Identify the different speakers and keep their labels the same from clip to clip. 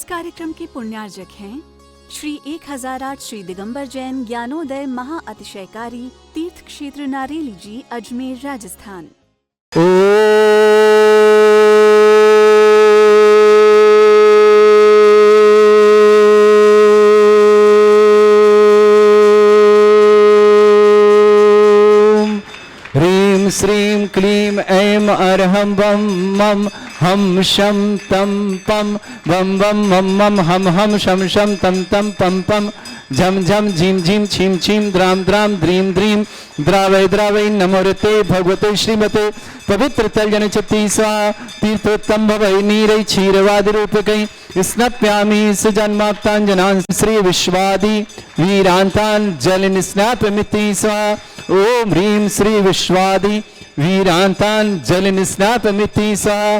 Speaker 1: कार्यक्रम के पुण्यार्जक हैं श्री 1008 श्री दिगंबर जैन ज्ञानोदय महा अतिशयकारी तीर्थ क्षेत्र नारेली जी, अजमेर, राजस्थान।
Speaker 2: ह्रीं श्रीं क्लीं ऐं अर्हं वं मं हम शं तं पं वं वं मं मं हम हम शं शं तं तं पं पं झम झम झीं झीं छीं छीं द्रां द्रां द्रीं द्रीं द्रावय द्रावय नमोरते भगवते श्रीमते पवित्र तलजन चित्ती स्वाहा तीर्थोत्तम भवै नीरै क्षीरवादि रूपकै स्नप्यामि सुजन्माप्ताञ्जनान् श्री विश्वादि वीरान्तान् जलनिस्नापमिति स्वाहा। ओम ह्रीं श्री विश्वादि वीरान्तान् जलनिस्नापमिति स्वाहा।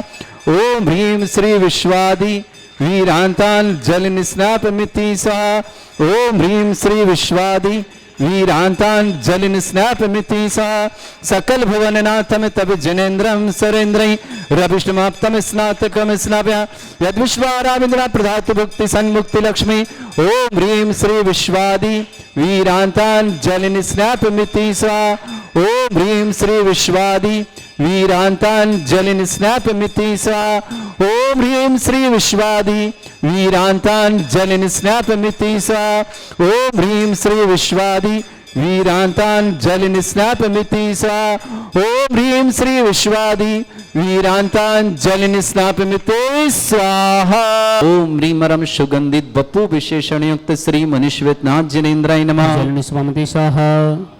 Speaker 2: ओम ह्रीं श्री विश्वादि वीरान्तान् जलनिस्नापमिति स्वाहा। ओम ह्रीं श्री विश्वादि वीरान्तान् जलनिस्नापमिति स्वाहा। सकल भुवननाथं तब जनेन्द्रं सरेन्द्रै रविष्टमाप्तं स्नातकं स्नाप्य यद्विश्वाराविन्द्रा प्रधातु भुक्ति सन्मुक्ति लक्ष्मी। ओम ह्रीं श्री विश्वादि वीरान्तान् जलनिस्नापमिति स्वाहा। ओम ह्रीं श्री विश्वादि वीरान्तान् जलनिस्नापमिति स्वाहा। ओम ह्रीं श्री विश्वादि वीरान्तान् जलनिस्नापमिति स्वाहा। ओम ह्रीं श्री विश्वादि वीरान्तान् जलनिस्नापमिति स्वाहा। ओम ह्रीं श्री विश्वादि वीरान्तान् जलनिस्नापमिति स्वाहा। ओम ह्रीमरम सुगंधित बपू विशेषण युक्त श्री मनीश्वेतनाथ जनेन्द्राय नमः।
Speaker 3: जलनिस्वामिति स्वाहा।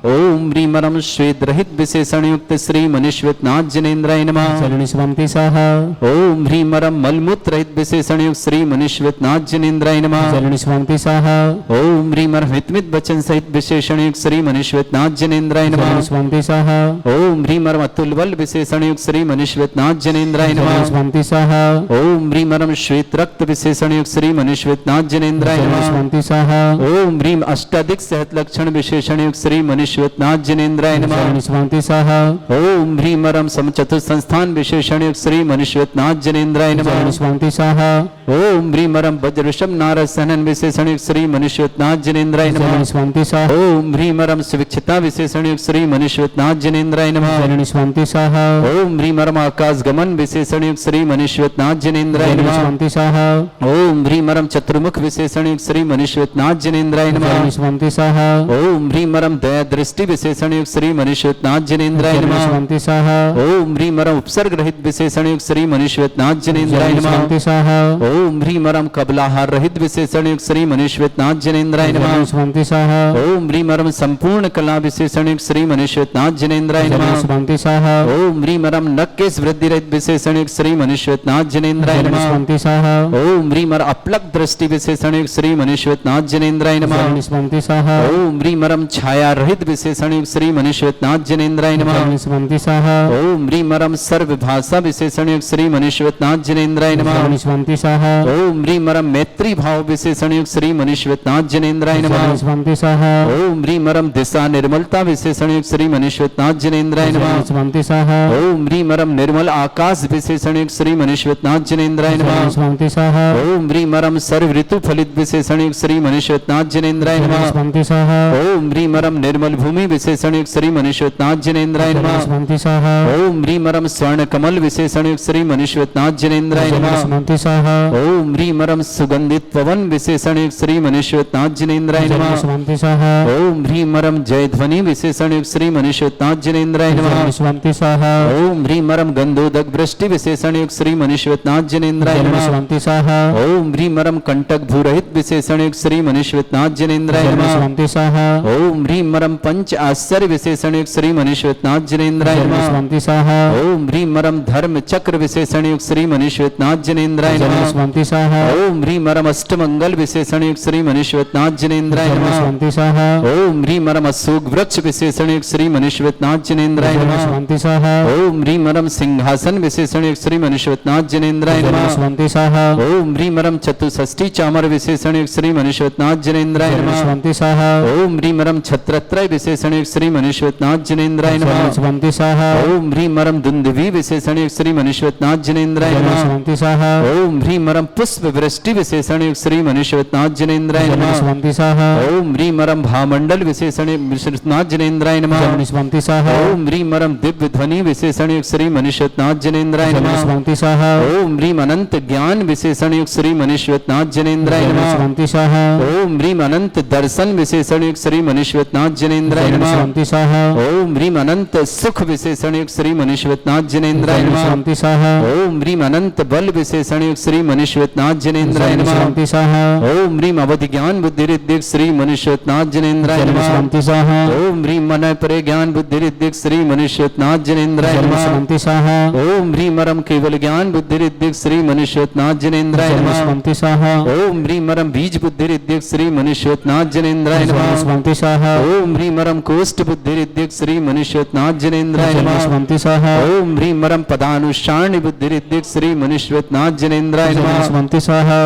Speaker 2: ओम ह्रीमरम श्वेत रहित विशेषण युक्त श्री मनीश्वेतनाथ जनेन्द्राय नमः।
Speaker 3: जलनिस्वामिति स्वाहा।
Speaker 2: ओम ह्रीमरम मलमूत्र रहित विशेषण युक्त श्री मनीश्वेतनाथ जनेन्द्राय नमः।
Speaker 3: जलनिस्वामिति स्वाहा।
Speaker 2: ओम ह्रीमरम हितमित वचन सहित विशेषण युक्त श्री मनीश्वेतनाथ जनेन्द्राय नमः।
Speaker 3: जलनिस्वामिति स्वाहा।
Speaker 2: ओम ह्रीमरम अतुल बल विशेषण युक्त श्री मनीश्वेतनाथ जनेन्द्राय नमः।
Speaker 3: जलनिस्वामिति स्वाहा।
Speaker 2: ओम ह्रीमरम श्वेत रक्त विशेषण युक्त श्री मनीश्वेतनाथ जनेन्द्राय नमः।
Speaker 3: जलनिस्वामिति स्वाहा।
Speaker 2: ओम ह्रीम अष्टाधिक सहत लक्षण विशेषण युक्त श्री मनीश्वेतनाथ जनेन्द्राय नमः।
Speaker 3: जलनिस्वामिति स्वाहा।
Speaker 2: ओम ह्रीमरम समचतुर संस्थान विशेषण युक्त श्री मनीश्वेतनाथ जनेन्द्राय नमः।
Speaker 3: जलनिस्वामिति स्वाहा।
Speaker 2: ओम ह्रीमरम वज्रषभ नारद सनन विशेषण युक्त श्री मनीश्वेतनाथ जनेन्द्राय नमः।
Speaker 3: जलनिस्वामिति स्वाहा।
Speaker 2: ओम ह्रीमरम सुविक्षता विशेषण युक्त श्री मनीश्वेतनाथ जनेन्द्राय नमः।
Speaker 3: जलनिस्वामिति स्वाहा।
Speaker 2: ओम ह्रीमरम आकाश गमन विशेषण युक्त श्री मनीश्वेतनाथ जनेन्द्राय नमः।
Speaker 3: जलनिस्वामिति स्वाहा।
Speaker 2: ओम ह्रीमरम चतुर्मुख विशेषण युक्त श्री मनीश्वेतनाथ जनेन्द्राय नमः।
Speaker 3: जलनिस्वामिति स्वाहा।
Speaker 2: ओम ह्रीमरम दया दृष्टि विशेषण युक्त श्री मनीश्वेतनाथ जनेन्द्राय नमः।
Speaker 3: जलनिस्वामिति स्वाहा।
Speaker 2: ओम ह्रीमरम उपसर्ग रहित विशेषण युक्त श्री मनीश्वेतनाथ जनेन्द्राय नमः।
Speaker 3: जलनिस्वामिति स्वाहा।
Speaker 2: ओम ह्रीमरम कबलाहार रहित विशेषण युक्त श्री मनीश्वेतनाथ जनेन्द्राय नमः।
Speaker 3: जलनिस्वामिति स्वाहा।
Speaker 2: ओम ह्रीमरम संपूर्ण कला विशेषण युक्त श्री मनीश्वेतनाथ जनेन्द्राय नमः।
Speaker 3: जलनिस्वामिति स्वाहा।
Speaker 2: ओम ह्रीमरम नक्केश वृद्धि रहित विशेषण युक्त श्री मनीश्वेतनाथ जनेन्द्राय नमः।
Speaker 3: जलनिस्वामिति स्वाहा।
Speaker 2: ओम ह्रीमर अपलक दृष्टि विशेषण युक्त श्री मनीश्वेतनाथ जनेन्द्राय नमः।
Speaker 3: जलनिस्वामिति स्वाहा।
Speaker 2: ओम ह्रीमरम छाया रहित विशेषण युक्त श्री मनीश्वेतनाथ जनेन्द्राय नमः।
Speaker 3: जलनिस्वामिति स्वाहा।
Speaker 2: ओम ह्रीमरम सर्व भाषा विशेषण युक्त श्री मनीश्वेतनाथ जनेन्द्राय नमः।
Speaker 3: जलनिस्वामिति स्वाहा।
Speaker 2: ओम ह्रीमरम मैत्री भाव विशेषण युक्त श्री मनीश्वेतनाथ जनेन्द्राय नमः।
Speaker 3: जलनिस्वामिति स्वाहा।
Speaker 2: ओम ह्रीमरम दिशा निर्मलता विशेषण युक्त श्री मनीश्वेतनाथ जनेन्द्राय नमः।
Speaker 3: जलनिस्वामिति स्वाहा।
Speaker 2: ओम ह्रीमरम निर्मल आकाश विशेषण युक्त श्री मनीश्वेतनाथ जनेन्द्राय नमः।
Speaker 3: जलनिस्वामिति स्वाहा।
Speaker 2: ओम ह्रीमरम सर्व ऋतु फलित विशेषण युक्त श्री मनीश्वेतनाथ जनेन्द्राय नमः।
Speaker 3: जलनिस्वामिति स्वाहा।
Speaker 2: ओम ह्रीमरम निर्मल भूमि विशेषण युक्त श्री मनीश्वेतनाथ जनेन्द्राय नमः।
Speaker 3: जलनिस्वामिति स्वाहा।
Speaker 2: ओम ह्रीमरम स्वर्ण कमल विशेषण युक्त श्री मनीश्वेतनाथ जनेन्द्राय नमः।
Speaker 3: जलनिस्वामिति स्वाहा।
Speaker 2: ओम ह्रीमरम सुगंधित पवन विशेषण युक्त श्री मनीश्वेतनाथ जनेन्द्राय नमः।
Speaker 3: जलनिस्वामिति स्वाहा।
Speaker 2: ओम ह्रीमरम जय ध्वनि विशेषण युक्त श्री मनीश्वेतनाथ जनेन्द्राय नमः।
Speaker 3: जलनिस्वामिति स्वाहा।
Speaker 2: ओम ह्रीमरम गंधोदक वृष्टि विशेषण युक्त श्री मनीश्वेतनाथ जनेन्द्राय नमः।
Speaker 3: जलनिस्वामिति स्वाहा।
Speaker 2: ओम ह्रीमरम कंटक भूरहित विशेषण युक्त श्री मनीश्वेतनाथ जनेन्द्राय नमः।
Speaker 3: जलनिस्वामिति स्वाहा।
Speaker 2: ओम ह्रीमरम पंच आश्चर्य विशेषण युक्त श्री मनीश्वेतनाथ जनेन्द्राय नमः।
Speaker 3: जलनिस्वामिति स्वाहा।
Speaker 2: ओम ह्रीमरम धर्म चक्र विशेषण युक्त श्री मनीश्वेतनाथ जनेन्द्राय नमः।
Speaker 3: जलनिस्वामिति स्वाहा।
Speaker 2: ओम ह्रीमरम अष्टमंगल विशेषण युक्त श्री मनीश्वेतनाथ जनेन्द्राय नमः।
Speaker 3: जलनिस्वामिति स्वाहा।
Speaker 2: ओम ह्रीमरम अशोक वृक्ष विशेषण युक्त श्री मनीश्वेतनाथ जनेन्द्राय नमः।
Speaker 3: जलनिस्वामिति स्वाहा।
Speaker 2: ओम ह्रीमरम सिंहासन विशेषण युक्त श्री मनुष्यवतनाथ जिनेन्द्राय नमः।
Speaker 3: स्वंति स्वाहा
Speaker 2: ओम ह्रीं मरम चतुष्षष्ठी चामर विशेषण युक्त श्री मनुष्यवतनाथ जिनेन्द्राय नमः।
Speaker 3: स्वंति स्वाहा
Speaker 2: ओम ह्रीं मरम छत्रत्रय विशेषण युक्त श्री मनुष्यवतनाथ जिनेन्द्राय नमः।
Speaker 3: स्वंति स्वाहा
Speaker 2: ओम ह्रीं मरम दुंदुभि विशेषण युक्त श्री मनुष्यवतनाथ जिनेन्द्राय नमः।
Speaker 3: स्वंति स्वाहा
Speaker 2: ओम ह्रीं मरम पुष्प वृष्टि विशेषण युक्त श्री मनुष्यवतनाथ जिनेन्द्राय नमः।
Speaker 3: स्वंति स्वाहा
Speaker 2: ओम ह्रीं मरम भामंडल विशेषण मनुष्यवतनाथ जिनेन्द्राय नमः।
Speaker 3: स्वंति स्वाहा
Speaker 2: ओम ह्रीं मरम दिव्य ध्वनि विशेषण युक्त श्री मनुष्यवतनाथ जिनेन्द्राय नमः।
Speaker 3: स्वंति स्वाहा
Speaker 2: ओम ह्रीं अनंत ज्ञान विशेषण युक्त श्री मनुष्यवतनाथ जिनेन्द्राय नमः।
Speaker 3: स्वंति स्वाहा
Speaker 2: ओम ह्रीं अनंत दर्शन विशेषण युक्त श्री मनुष्यवतनाथ जिनेन्द्राय नमः।
Speaker 3: स्वंति स्वाहा
Speaker 2: ओम ह्रीं अनंत सुख विशेषण युक्त श्री मनुष्यवतनाथ जिनेन्द्राय नमः।
Speaker 3: स्वंति स्वाहा
Speaker 2: ओम ह्रीं अनंत बल विशेषण युक्त श्री मनुष्यवतनाथ जिनेन्द्राय नमः।
Speaker 3: स्वंति स्वाहा
Speaker 2: ओम ह्रीं अवधि ज्ञान बुद्धि रिद्धिक श्री मनुष्यवतनाथ जिनेन्द्राय नमः।
Speaker 3: स्वंति स्वाहा
Speaker 2: ओम ह्रीं मन परे ज्ञान बुद्धि रिद्धिक श्री मनुष्यवतनाथ जिनेन्द्राय नमः।
Speaker 3: स्वंति स्वाहा
Speaker 2: ओम ह्रीं मरम केवल ज्ञान बुद्धि रिद्धिक श्री मनुष्यवतनाथ जिनेन्द्राय नमः।
Speaker 3: स्वंति स्वाहा
Speaker 2: ओम ह्रीं मरम बीज बुद्धि रिद्धिक श्री मनुष्यवतनाथ जिनेन्द्राय नमः।
Speaker 3: स्वंति स्वाहा
Speaker 2: ओम ह्रीं मरम कोष्ठ बुद्धि रिद्धिक श्री मनुष्यवतनाथ जिनेन्द्राय नमः।
Speaker 3: स्वंति स्वाहा
Speaker 2: ओम ह्रीं मरम पदानुष्ठान बुद्धि रिद्धिक श्री मनुष्यवतनाथ जिनेन्द्राय नमः।
Speaker 3: स्वंति स्वाहा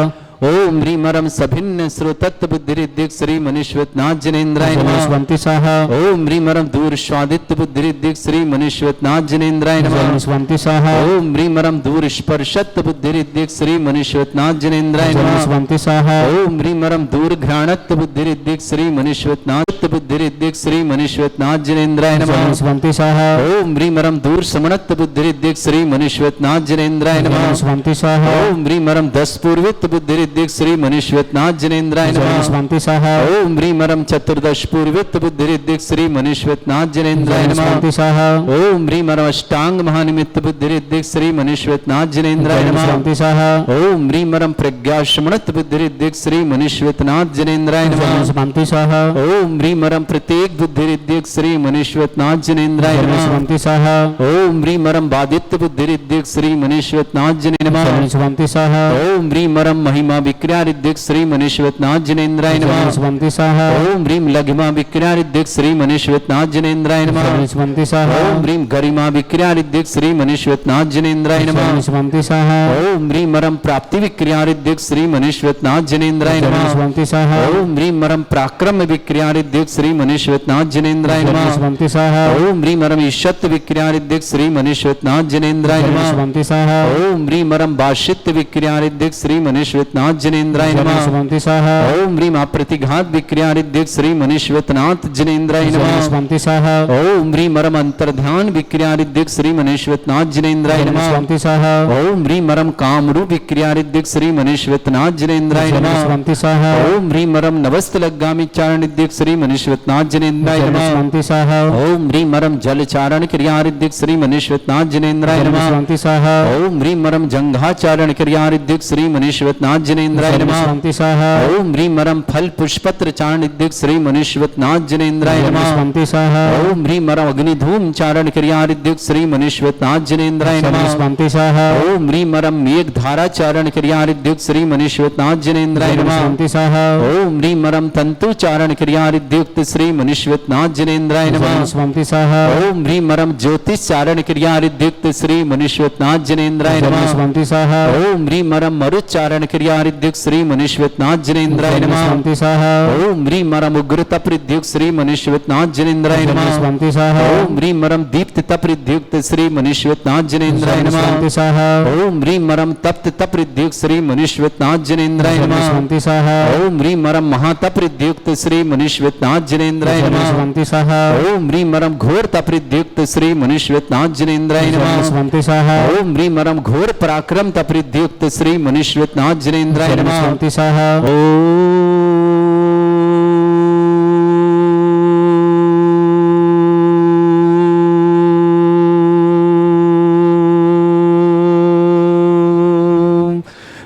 Speaker 2: ओम ह्रीं मरम सभिन्न श्रोतत्व बुद्धि रिद्धिक श्री मनुष्यवतनाथ जिनेन्द्राय नमः।
Speaker 3: स्वंति स्वाहा
Speaker 2: ओम ह्रीं मरम दूर स्वादित्व बुद्धि रिद्धिक श्री मनुष्यवतनाथ जिनेन्द्राय नमः।
Speaker 3: स्वंति स्वाहा
Speaker 2: ओम ह्रीं मरम दूर स्पर्शत्व बुद्धि रिद्धिक श्री मनुष्यवतनाथ जिनेन्द्राय नमः।
Speaker 3: स्वंति स्वाहा
Speaker 2: ओम ह्रीं मरम दूर घ्राणत्व बुद्धि रिद्धिक श्री मनुष्यवतनाथ बुद्धि रिद्धिक श्री मनुष्यवतनाथ जिनेन्द्राय नमः।
Speaker 3: स्वंति स्वाहा
Speaker 2: ओम ह्रीं मरम दूर समणत्व बुद्धि रिद्धिक श्री मनुष्यवतनाथ जिनेन्द्राय नमः।
Speaker 3: स्वंति स्वाहा
Speaker 2: ओम ह्रीं मरम दस पूर्वित्व बुद्धि रिद्धिक श्री मनुष्यवतनाथ जिनेन्द्राय नमः।
Speaker 3: स्वंति स्वाहा
Speaker 2: ओम ह्रीं मरम चतुर्दश पूर्वित्व बुद्धि रिद्धिक श्री मनुष्यवतनाथ जिनेन्द्राय नमः।
Speaker 3: स्वंति स्वाहा
Speaker 2: ओम ह्रीं मरम अष्टांग महानिमित्त बुद्धि रिद्धिक श्री मनुष्यवतनाथ जिनेन्द्राय नमः।
Speaker 3: स्वंति स्वाहा
Speaker 2: ओम ह्रीं मरम प्रज्ञाश्रमणत्व बुद्धि रिद्धिक श्री मनुष्यवतनाथ जिनेन्द्राय नमः।
Speaker 3: स्वंति स्वाहा
Speaker 2: ओम ह्रीं मरम प्रत्येक बुद्धि रिद्धिक श्री मनुष्यवतनाथ जिनेन्द्राय नमः।
Speaker 3: स्वंति स्वाहा
Speaker 2: ओम ह्रीं मरम बादित्य बुद्धि रिद्धिक श्री मनुष्यवतनाथ जिनेन्द्राय नमः।
Speaker 3: स्वंति स्वाहा
Speaker 2: ओम ह्रीं मरम महिमा विक्रिया रिद्धिक श्री मनुष्यवतनाथ जिनेन्द्राय नमः।
Speaker 3: स्वंति स्वाहा
Speaker 2: ओम ह्रीं लघिमा विक्रिया रिद्धिक श्री मनुष्यवतनाथ जिनेन्द्राय नमः।
Speaker 3: स्वंति स्वाहा
Speaker 2: ओम ह्रीं गरिमा विक्रिया रिद्धिक श्री मनुष्यवतनाथ जिनेन्द्राय नमः।
Speaker 3: स्वंति स्वाहा
Speaker 2: ओम ह्रीं मरम प्राप्ति विक्रिया रिद्धिक श्री मनुष्यवतनाथ जिनेन्द्राय नमः।
Speaker 3: स्वंति स्वाहा
Speaker 2: ओम ह्रीं मरम पराक्रम विक्रिया रिद्धिक श्री मनुष्यवतनाथ जिनेन्द्राय नमः।
Speaker 3: स्वंति स्वाहा
Speaker 2: ओम ह्रीं मरम ईशत्व विक्रिया रिद्धिक श्री मनुष्यवतनाथ जिनेन्द्राय नमः।
Speaker 3: स्वंति स्वाहा
Speaker 2: ओम ह्रीं मरम बाशित्य विक्रिया रिद्धिक श्री मनुष्यवतनाथ जिनेन्द्राय नमः।
Speaker 3: स्वंति स्वाहा
Speaker 2: ओम ह्रीं अप्रतिघात विक्रिया रिद्धिक श्री मनुष्यवतनाथ जिनेन्द्राय नमः।
Speaker 3: स्वंति स्वाहा
Speaker 2: ओम ह्रीं मरम अंतर्ध्यान विक्रिया रिद्धिक श्री मनुष्यवतनाथ जिनेन्द्राय नमः।
Speaker 3: स्वंति स्वाहा
Speaker 2: ओम ह्रीं मरम कामरूप विक्रिया रिद्धिक श्री मनुष्यवतनाथ जिनेन्द्राय नमः।
Speaker 3: स्वंति स्वाहा
Speaker 2: ओम ह्रीं मरम नवस्तलगामी चारण रिद्धिक श्री मनुष्यवतनाथ जिनेन्द्राय नमः।
Speaker 3: स्वंति स्वाहा
Speaker 2: ओम ह्रीं मरम जल चारण क्रिया रिद्धिक श्री मनुष्यवतनाथ जिनेन्द्राय नमः।
Speaker 3: स्वंति स्वाहा
Speaker 2: ओम ह्रीं मरम जंघाचारण क्रिया रिद्धिक श्री मनुष्यवतनाथ जिनेन्द्राय नमः।
Speaker 3: स्वंति स्वाहा
Speaker 2: ओम ह्रीं मरम फल पुष्पत्र चारण रिद्धिक श्री मनुष्यवतनाथ जिनेन्द्राय नमः।
Speaker 3: स्वंति स्वाहा
Speaker 2: ओम ह्रीं मरम अग्निधूम चारण क्रिया रिद्धिक श्री मनुष्यवतनाथ जिनेन्द्राय नमः।
Speaker 3: स्वंति स्वाहा
Speaker 2: ओम ह्रीं मरम मेघ धारा चारण क्रिया रिद्धिक श्री मनुष्यवतनाथ जिनेन्द्राय नमः।
Speaker 3: स्वंति स्वाहा
Speaker 2: ओम ह्रीं मरम तंतु चारण क्रिया रिद्धियुक्त श्री मनुष्यवतनाथ जिनेन्द्राय नमः।
Speaker 3: स्वंति स्वाहा
Speaker 2: ओम ह्रीं मरम ज्योतिष चारण क्रिया रिद्धियुक्त श्री मनुष्यवतनाथ जिनेन्द्राय नमः।
Speaker 3: स्वंति स्वाहा
Speaker 2: ओम ह्रीं मरम मरुच्चारण क्रिया रिद्धियुक्त श्री मनुष्यवतनाथ जिनेन्द्राय नमः।
Speaker 3: स्वंति स्वाहा
Speaker 2: ओम ह्रीं मरम उग्र तप रिद्धियुक्त श्री मनुष्यवतनाथ जिनेन्द्राय नमः।
Speaker 3: स्वंति स्वाहा
Speaker 2: ओम ह्रीं मरम दीप्त तप रिद्धियुक्त श्री मनुष्यवतनाथ जिनेन्द्राय नमः।
Speaker 3: स्वंति स्वाहा
Speaker 2: ओम ह्रीं मरम तप्त तप रिद्धियुक्त श्री मनुष्यवतनाथ जिनेन्द्राय नमः।
Speaker 3: स्वंति स्वाहा
Speaker 2: ओम ह्रीं मरम महातप रिद्धियुक्त श्री मनुष्यवतनाथ जिनेन्द्राय नमः।
Speaker 3: स्वंति स्वाहा
Speaker 2: ओम ह्रीं मरम घोर तप रिद्धियुक्त श्री मनुष्यवतनाथ जिनेन्द्राय नमः।
Speaker 3: स्वंति स्वाहा
Speaker 2: ओम ह्रीं मरम घोर पराक्रम तप रिद्धियुक्त श्री मनुष्यवतनाथ जिनेन्द्राय नमः।
Speaker 3: स्वंति स्वाहा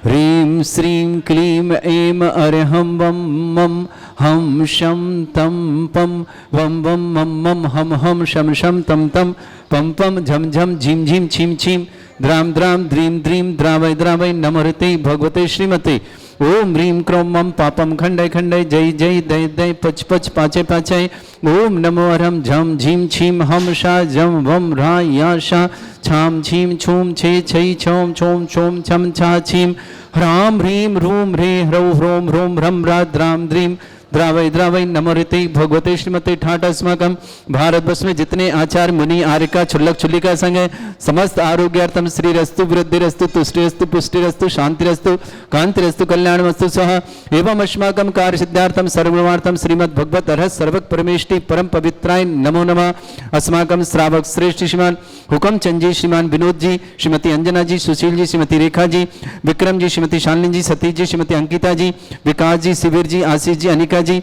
Speaker 2: ह्रीं श्रीं क्लीं ऐं अर्हं वं मं हम शं तं पं वं वं मं मं हम हम शं शं तं तं पं पं झं झं झीं झीं छीं छीं द्रां द्रां द्रीं द्रीं द्रावय द्रावय नमोते भगवते श्रीमते ओम ह्रीं क्रों मम पापम खंडय खंडय जय जय दय दय पच पच पाचय पाचय ओम नमो हरम झम झीम छीम हम शा जम वम रा या शा छाम छीम छूम छे छै छोम छोम छोम छम छा छीम ह्राम ह्रीं रूम ह्रे ह्रौ ह्रोम ह्रोम ह्रम रा द्राम द्रीम द्रावय द्रावय नमोरिते भगवते श्रीमते ठाट अस्माकम भारतवर्ष में जितने आचार्य मुनि आर्यका छुल्लक छुल्लिका संघ है समस्त आरोग्यार्थम श्रीरस्तु वृद्धिरस्तु तुष्टिरस्तु पुष्टिरस्तु शांतिरस्तु कांतिरस्तु कल्याणमस्तु सह एवं अस्माकम कार्य सिद्धार्थम सर्वमार्थम श्रीमद् भगवत अर्हत सर्वक परमेष्टि परम पवित्राय नमो नमः अस्माकम श्रावक श्रेष्ठ श्रीमान हुकम चंद जी श्रीमान विनोद जी श्रीमती अंजना जी सुशील जी श्रीमती रेखा जी विक्रम जी श्रीमती शालिनी जी सतीश जी श्रीमती अंकिता जी विकास जी शिविर जी आशीष जी अनिका जी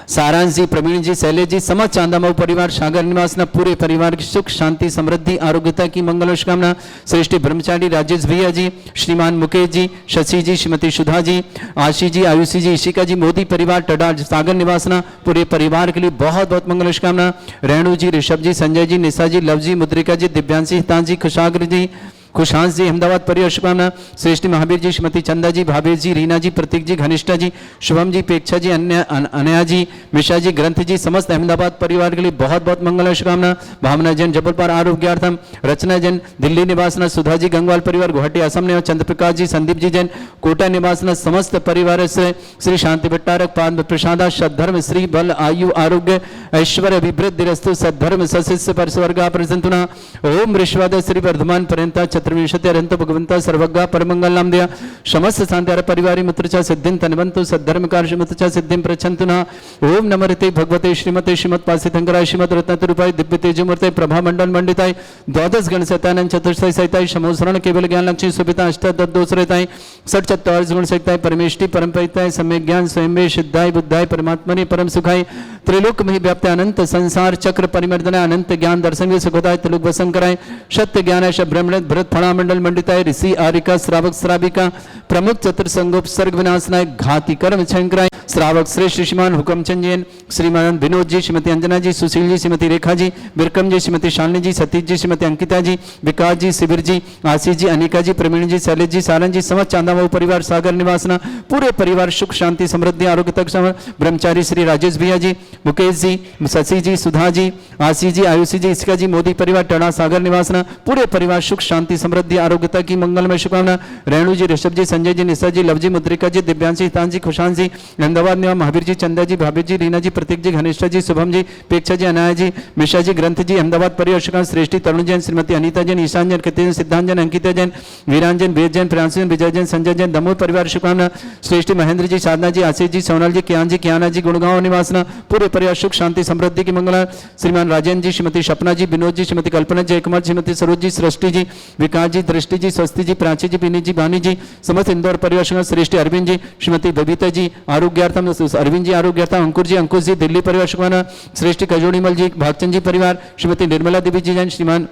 Speaker 2: सारांश जी प्रवीण जी शैलेश जी समस्त चांदामऊ परिवार सागर निवास न पूरे परिवार की सुख शांति समृद्धि आरोग्यता की मंगल शुभकामना श्रेष्ठ ब्रह्मचारी राजेश भैया जी श्रीमान मुकेश जी शशि जी श्रीमती सुधा जी आशीष जी आयुषी जी इशिका जी मोदी परिवार टडा सागर निवास न पूरे परिवार के लिए बहुत बहुत मंगल शुभकामना रेणु जी ऋषभ जी संजय जी निशा जी लव जी मुद्रिका जी दिव्यांशी हितांश जी खुशाग्र जी खुशांश जी अहमदाबाद परिवार शुभकामना श्रेष्ठ महावीर जी श्रीमती चंदा जी भावेश जी रीना जी प्रतीक जी घनिष्ठा जी शुभम जी पेक्षा जी अनया जी मिशा जी ग्रंथ जी समस्त अहमदाबाद परिवार के लिए बहुत बहुत मंगल शुभकामना भावना जैन जबलपुर आरोग्यार्थम रचना जैन दिल्ली निवासना सुधा जी गंगवाल परिवार गुवाहाटी असम निवास चंद्रप्रकाश जी संदीप जी जैन कोटा निवासना समस्त परिवार से श्री शांति भट्टारक पाद प्रसादा सद्धर्म श्री बल आयु आरोग्य ऐश्वर्य अभिवृद्धि रस्तु सद्धर्म सशिष्य परस्वर्गा प्रसंतुना ओम ऋषवाद श्री वर्धमान पर्यंता चतुर्विंशति अरंत भगवंता सर्वज्ञा परमंगल नाम दिया समस्त शांति परिवारी मुत्रचा सिद्धिं तनवंतु सद्धर्म कार्य मुत्रचा सिद्धिं प्रचंतु न ओम नमरते भगवते श्रीमते श्रीमत् पासितंकराय श्रीमत् रत्नतरूपाय दिव्य तेजमूर्ते प्रभा मंडल मंडिताय द्वादश गण सतानंद चतुर्थ सहिताय समोसरण केवल ज्ञान लक्ष्मी सुभिता अष्टादश दोष रहताय सठ चत्वारिश गुण सहिताय परमेष्टि परम परिताय सम्यक ज्ञान स्वयं सिद्धाय बुद्धाय परमात्मने परम सुखाय त्रिलोक में व्याप्त अनंत संसार चक्र परिमर्दन अनंत ज्ञान दर्शन सुखदाय त्रिलोक वसं कराय सत्य ज्ञान ब्रह्मण भरत फणामंडल मंडिताय ऋषि आरिका श्रावक श्राविका प्रमुख चतुर्संगोप सर्ग विनाशनाय घाती कर्म छंकराय श्रावक श्रेष्ठ श्रीमान हुकमचंद जैन श्रीमान विनोद जी श्रीमती अंजना जी सुशील जी श्रीमती रेखा जी विक्रम जी श्रीमती शालिनी जी सतीश जी श्रीमती अंकिता जी विकास जी शिविर जी आशीष जी अनिका जी प्रवीण जी शैलेश जी सारण जी समस्त चांदामऊ परिवार सागर निवासना पूरे परिवार सुख शांति समृद्धि आरोग्य तक ब्रह्मचारी श्री राजेश भैया जी मुकेश जी शशि जी सुधा जी आशीष जी आयुषी जी इसका जी मोदी परिवार टड़ा सागर निवासना पूरे परिवार सुख शांति समृद्धि आरोग्यता की मंगलमय शुभकामना रेणु जी ऋषभ जी संजय जी निशा जी लव जी मुद्रिका जी दिव्यांशी हितांश जी खुशांश जी अहमदाबाद निवास महावीर जी चंदा जी भाभी जी रीना जी प्रतीक जी घनिष्ठा जी शुभम जी पेक्षा जी अनाया जी मिशा जी ग्रंथ जी अहमदाबाद परिवार शुभकामना श्रेष्ठी तरुण जैन श्रीमती अनिता जैन ईशान जैन कृति जैन सिद्धांत जैन अंकिता जैन वीरांजन वेद जैन प्रियांशु जैन विजय जैन संजय जैन दमोह परिवार शुभकामना श्रेष्ठी महेंद्र जी साधना जी आशीष जी सोनल जी कियाना जी गुड़गांव निवासना पूरे परिवार सुख शांति समृद्धि की मंगला श्रीमान राजेंद्र जी श्रीमती सपना जी विनोद जी श्रीमती कल्पना जयकुमार श्रीमती सरोज जी सृष्टि जी विकास जी दृष्टि जी स्वस्ति जी प्राची जी विनीत जी भानी जी समस्त इंदौर परिवार श्रेष्ठ अरविंद जी श्रीमती बबीता जी आरोग्यार्थम अरविंद जी आरोग्यार्थम अंकुश जी दिल्ली परिवार श्रेष्ठ कजोड़ीमल जी भागचंद जी परिवार श्रीमती निर्मला देवी जी जैन श्रीमान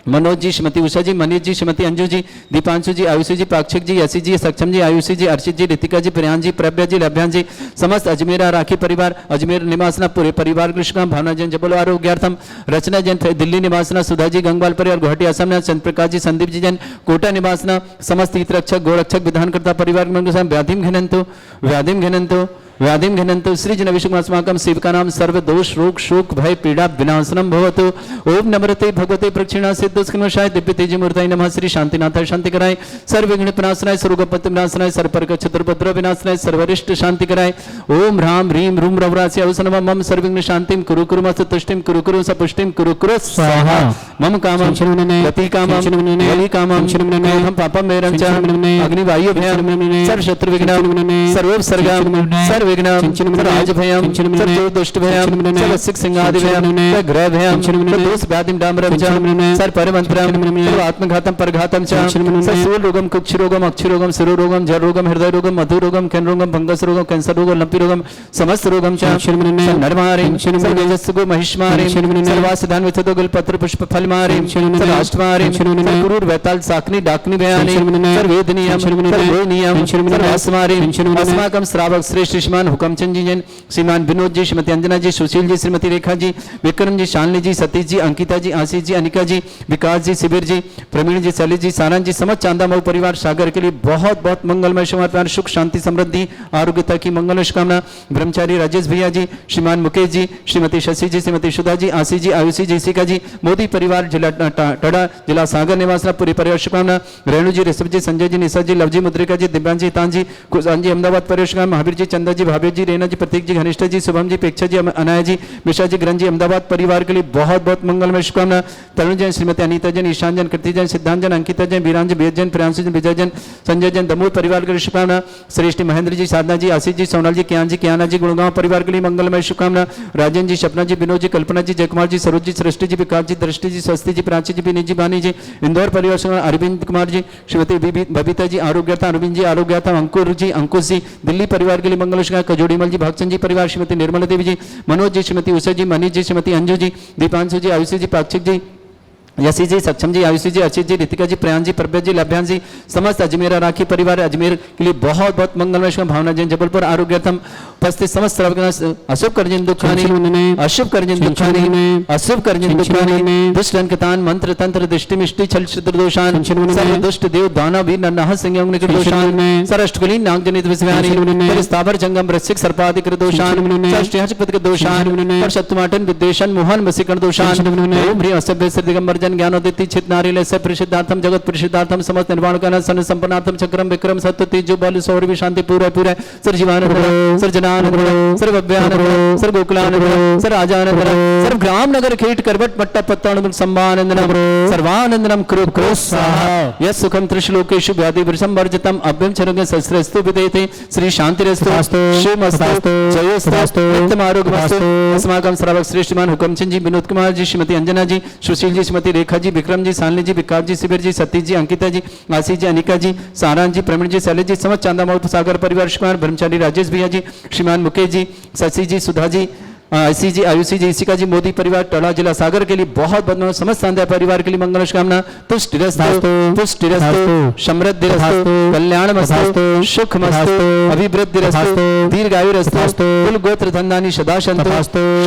Speaker 2: मनोज जी श्रीमती उषा जी मनीष जी श्रीमती अंजू जी दीपांशु जी आयुषी जी पाक्षिक जी यशी जी सक्षम जी आयुषी जी अर्चित जी ऋतिका जी प्रियांश जी प्रभ्या जी लभ्यान जी समस्त अजमेरा राखी परिवार अजमेर निवासना पूरे परिवार कृष्ण भावना जैन जबल आरोग्यार्थम रचना जैन दिल्ली निवासना सुधा जी गंगवाल परिवार गुवाहाटी असम चंद्र प्रकाश जी संदीप जी जैन कोटा निवासना समस्त हितरक्षक गोरक्षक विधानकर्ता परिवार व्याधिम घनंतु श्रीजन विष्णुमास्माकं सेवकानां सर्व दोष रोग शोक भय पीड़ा विनाशनम भवतु ओम नमरते भगवते प्रक्षिणा सिद्धस्कर्मशाय दिव्य तेजमूर्तये नमः श्री शांतिनाथाय शांति कराय सर्व विघ्न विनाशनाय सर्वगपत्ति विनाशनाय सर्वपर्क चतुर्भद्र विनाशनाय सर्वरिष्ट शांति कराय ओम राम ह्रीं रूम रवरास्य अवसनम मम सर्वविघ्न शांतिं कुरु कुरु मस्त तुष्टिं कुरु कुरु सपुष्टिं कुरु कुरु स्वाहा मम कामं गति कामं बलि कामं क्रोधं पापं मेरं च अग्निवायु भयं सर्व शत्रु विघ्नं सर्वोपसर्गं सर्व विघ्नं सर्वराज भयं सर्व दुष्ट भयं सर्व सिक सिंहादि भयं सर्व ग्रह भयं सर्व दोष व्याधिं डामरं च सर्व परमंत्रं सर्व आत्मघातं परघातं च सर्व स्थूल रोगं कुक्ष रोगं अक्षि रोगं शिरो रोगं जल रोगं हृदय रोगं मधु रोगं कैन रोगं फंगस रोगं कैंसर रोगं लंपी रोगं समस्त रोगं च नरमारिं सर्वजस्सुगो महिष्मारिं सर्वासिधान विथतो गलपत्र पुष्प फलमारिं सर्वाष्टमारिं सर्वक्रूर वैताल साकनी डाकनी भयानि सर्वेदनीयं सर्वोनियं सर्वास्मारिं अस्माकं श्रावक श्रेष्ठ श्रीमान हुकमचंद जी जैन, श्रीमान विनोद जी, श्रीमती अंजना जी, सुशील जी, श्रीमती रेखा जी, विक्रम जी, शालिनी जी, सतीश जी, अंकिता जी, आशीष जी, अनिका जी, विकास जी, शिविर जी, प्रवीण जी, शैलेश जी, सारंग जी, समस्त चांदा मऊ परिवार सागर के लिए बहुत बहुत मंगलमय शुभ प्यार, सुख शांति समृद्धि आरोग्यता की मंगल शुभकामना। ब्रह्मचारी राजेश भैया जी, श्रीमान मुकेश जी, श्रीमती शशि जी, श्रीमती सुधा जी, आशीष जी, आयुषी जी, सीका जी, मोदी परिवार जिला टड़ा, जिला सागर निवास पूरी परिवार शुभकामना। रेणु जी, ऋषभ जी, संजय जी, निशा जी, लवजी, मुद्रिका जी, दिव्यांग जी, तान जी, कुशान जी, अहमदाबाद परिवार शुभकामना। महावीर जी, चंदा जी, भाभी जी, रेना जी, प्रतीक जी, घनिष्ठ जी, शुभम जी, पेक्षा जी, अनाया जी, विशा जी, ग्रंथ जी, अहमदाबाद परिवार के लिए बहुत बहुत मंगलमय शुभकामना। तरुण जैन, श्रीमती अनीता जैन, ईशान जैन, कृति जैन, सिद्धांत जैन, अंकिता जैन, वीरान जी, बेद जैन, प्रियांशु जैन, विजय जैन, संजय जैन, दमोह परिवार के लिए शुभकामना। श्रेष्ठ महेंद्र जी, साधना जी, आशीष जी, सोनल जी, कियान जी, कियाना जी, गुड़गांव परिवार के लिए मंगलमय शुभकामना। राजन जी, सपना जी, विनोद जी, कल्पना जी, जयकुमार जी, सरोज जी, सृष्टि जी, विकास जी, दृष्टि जी, स्वस्ति जी, प्राची जी, विनीत जी, बानी जी, इंदौर परिवार से अरविंद कुमार जी, श्रीमती बबीता जी, आरोग्यता, अरविंद जी, आरोग्यता, अंकुर जी, अंकुश जी, दिल्ली परिवार के लिए मंगल शुभकामना। कजोड़ीमल जी, भक्तचंद जी परिवार, श्रीमती निर्मला देवी जी, मनोज जी, श्रीमती उषा जी, मनीष जी, श्रीमती अंजू जी, दीपांशु जी, आयुषी जी, पाक्षिक जी, यशी जी, सक्षम जी, आयुषी जी, अर्चित जी, रितिका जी, प्रयान जी, प्रभ्य जी, लभ्यान जी, समस्त अजमेर राखी परिवार अजमेर के लिए बहुत बहुत मंगलमय शुभ। भावना जैन, जबलपुर आरोग्यतम उपस्थित समस्त सर्वगण अशुभ कर्जन दुखानी, अशुभ कर्जन दुखानी, अशुभ कर्जन दुखानी, दुष्ट अंकतान, मंत्र तंत्र दृष्टि मिष्टि छल छिद्र दोषान, सर्व दुष्ट देव दानव वीर नरनाह संयम निकट दोषान, सरष्टकुलीन नाग जनित विस्व्यानि, स्थावर जंगम वृश्चिक सर्पादिक दोषान, षष्ठ्याचपतिक दोषान, और शत्रुमाटन विद्वेषण मोहन वसीकरण दोषान। ओम ह्रीं असभ्य श्री दिगंबर जन ज्ञानोदिति चित नारीले से परिशुद्धार्थम जगत परिशुद्धार्थम समस्त निर्वाण का सन संपन्नार्थम चक्रम विक्रम सत्य तेजो बल सौरभ शांति पूरे पूरे सर्वजीवानंद सर्वजनानंद सर्वभव्यानंद सर्वगोकुलानंद सर्वराजानंद सर्वग्राम नगर कीट करवट मट्टा पत्तानंद संभानंदनम सर्वानंदनम कुरु कुरु स्वाहा। यस् सुखम त्रिश्लोकेषु व्याधि वृषम वर्जितम अभ्यम चरंग सहस्रस्तु विदेते श्री शांतिरस्तु शिवमस्तु जयोस्तु नित्यम आरोग्यमस्तु। अस्माकं श्रावक श्रेष्ठमान हुकमचंद जी, विनोद कुमार जी, श्रीमती अंजना जी, सुशील जी, श्रीमती रेखा जी, विक्रम जी, शालिनी जी, विकास जी, शिविर जी, सतीश जी, अंकिता जी, आशीष जी, अनिका जी, सारांश जी, प्रवीण जी, शैलेश जी, समस्त चांदा मऊ सागर परिवार शुभकामना। ब्रह्मचारी राजेश भैया जी, श्रीमान मुकेश जी, शशि जी, सुधा जी, आशी जी, आयुषी जी, इसिका जी, मोदी परिवार टड़ा जिला सागर के लिए बहुत बहुत समस्त संध्या परिवार के लिए मंगल शुभकामना। तुष्टिरस्तु तुष्टिरस्तु समृद्धिरस्तु कल्याणमस्तु सुखमस्तु अभिवृद्धिरस्तु दीर्घायुरस्तु कुल गोत्र धन्धानि सदा सन्तु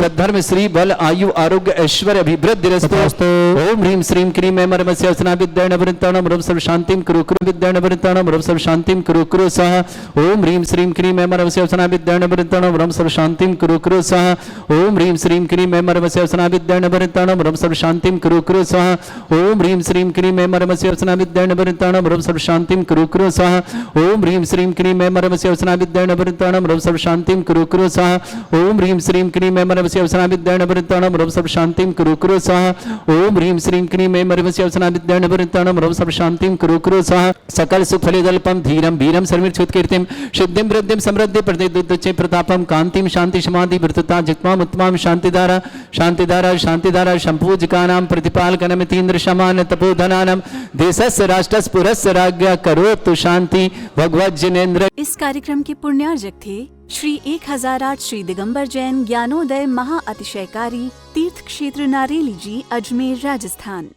Speaker 2: सद्धर्म श्री बल आयु आरोग्य ऐश्वर्य अभिवृद्धिरस्तु। ओम ह्रीं श्रीं क्रीं ऐं मर्मस्य अस्ना विद्याण वृत्ताणं रव सर्व शांतिं कुरु कुरु विद्याण वृत्ताणं रव सर्व शांतिं कुरु कुरु सः। ओम ह्रीं श्रीं क्रीं ऐं मर्मस्य अस्ना विद्याण वृत्ताणं रव सर्व शांतिं कुरु कुरु सः। ओम ह्रीं श्रीं क्रीं ऐं मर्मस्य अस्ना विद्याण वृत्ताणं रव सर्व शांतिं कुरु कुरु सः। ओम ह्रीं श्रीं क्रीं ऐं मर्मस्य अस्ना विद्याण वृत्ताणं रव सर्व शांतिं कुरु कुरु सः। ओम ह्रीं श्रीं क्रीं ऐं मर्मस्य अस्ना विद्याण वृत्ताणं रव सर्व शांतिं कुरु कुरु सः। ओम ह्रीं श्रीं क्रीं ऐं मर्मस्य अस्ना विद्याण वृत्ताणं रव सर्व शांतिं कुरु कुरु सः। ओम ह्रीं श्रीं क्रीं ऐं मर्मस्य अस्ना विद्याण वृत्ताणं रव सर्व शांतिं कुरु कुरु सः। सकल सुख फलितल्पं धीरं वीरं सर्वक्षुत कीर्तिं सिद्धिं वृद्धिं समृद्धि प्रतिदुच्चे प्रतापं कांतिं शांति समाधि वृत्तता जित्माम उत्तमां शांतिधारा शांतिधारा शांतिधारा संपूजकानां प्रतिपालकनमितीन्द्र शमान तपोधनानां देशस्य राष्ट्रस्य पुरस्य राज्ञा करोतु शांति भगवत जिनेन्द्र।
Speaker 1: इस कार्यक्रम के पुण्यार्जक थे श्री 1008 श्री दिगंबर जैन ज्ञानोदय महा अतिशयकारी तीर्थ क्षेत्र नारेली जी, अजमेर, राजस्थान।